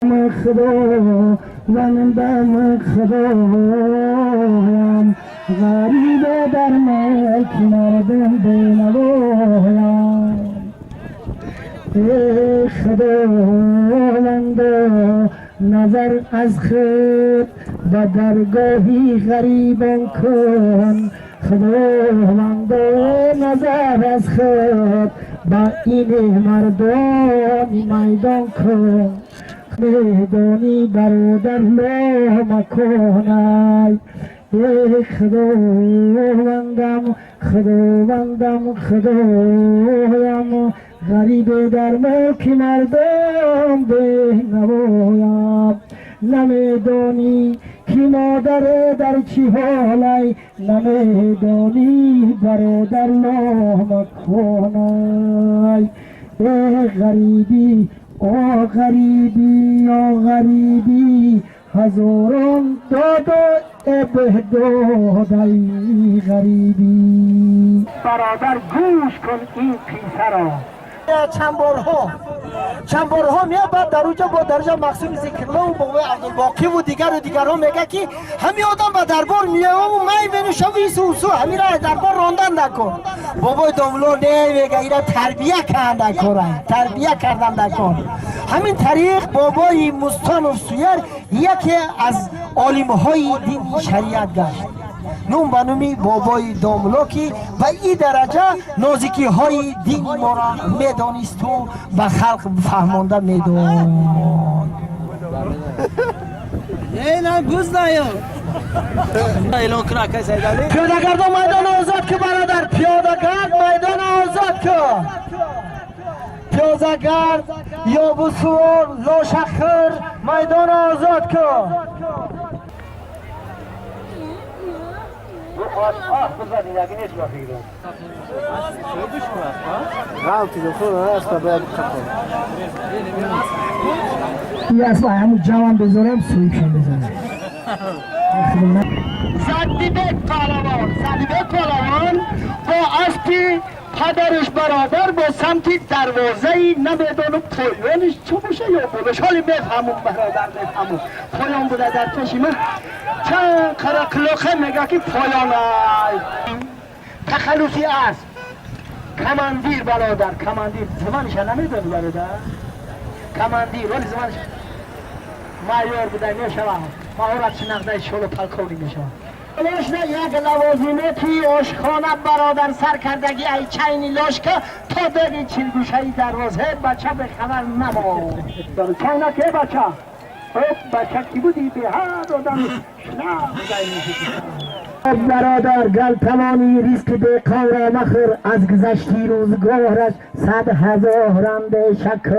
خدا بندم خدایم غریبه در ملک مردم بینوایم ای خداوندا نظر از خود و درگاهی غریبان کن خداوندا نظر از خود با این مردم میدان کن میدانی برادر لا مکنای ای خداوندم خدایم غریب در ملک مردم به نوایم نمیدانی کی مادر در چی حالی نمیدانی برادر لا مکنای ای غریبی آ غریبی هزاران داد و ابهدادی غریبی برادر گوش کن این قصه را چند بارها میاد بعد در اونجا با درجه مقصود ذکرالله و بابای عبدالباقی و دیگرها میگه که همین آدم با دربار میاد و من بینوشم و ایسو همین را دربار راندن نکن بابای داملو نمیگه اینا تربیه کردن نکن همین طریق بابای مستان و سویر یکی از عالمهای دین شریعت گشت نوم به نومی بابای داملاکی و این درجه نازکی های دین ما را میدانست و به خلق فهمانده میدان نه گوز نیو اعلان کنه که سیدالی پیاده‌گردان میدان آزاد که برادر پیاده‌گرد میدان آزاد که پیاده‌گرد یا بسور لاشخر میدان آزاد که یه اصلا همون جوان بذارم سویشون بذارم زدیبک پالوان با اسبی پدرش برادر با سمتی دروازه‌ای نمیدانم پایانش چه باشه یا بولش حالی میفهمم برادر میفهمم پایان بوده در پیش من چند قرقلوخه میگه که پایان تخلصی است کماندیر برادر کماندیر زمانش نمیدونی برادر کماندیر ولی زمانش مایور بوده میشوه مهارت شناخته شلو پلکونی میشوه لاشنه یک لوازمتی آشخانه برادر سر کردگی ای چینی لاشکه تا دیگه چیل گوشه ای دروازه بچه به خبر نما چینه که بچه کی بودی به هر آدم شنا برادر گل توانی ریسک به کار مخر از گذشتی روزگارش 100,000 شکر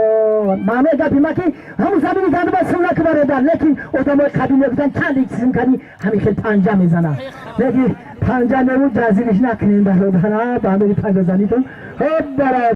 معنی گپی ما که همون زمینی کنده با سمنک برادر لیکن ادامای قدیم بودن چند چیزی کنی همین خیلی پنجه میزنن لیکن پنجه نمود جزیرش نکنین برادر با همین پنجه زنیتون برادر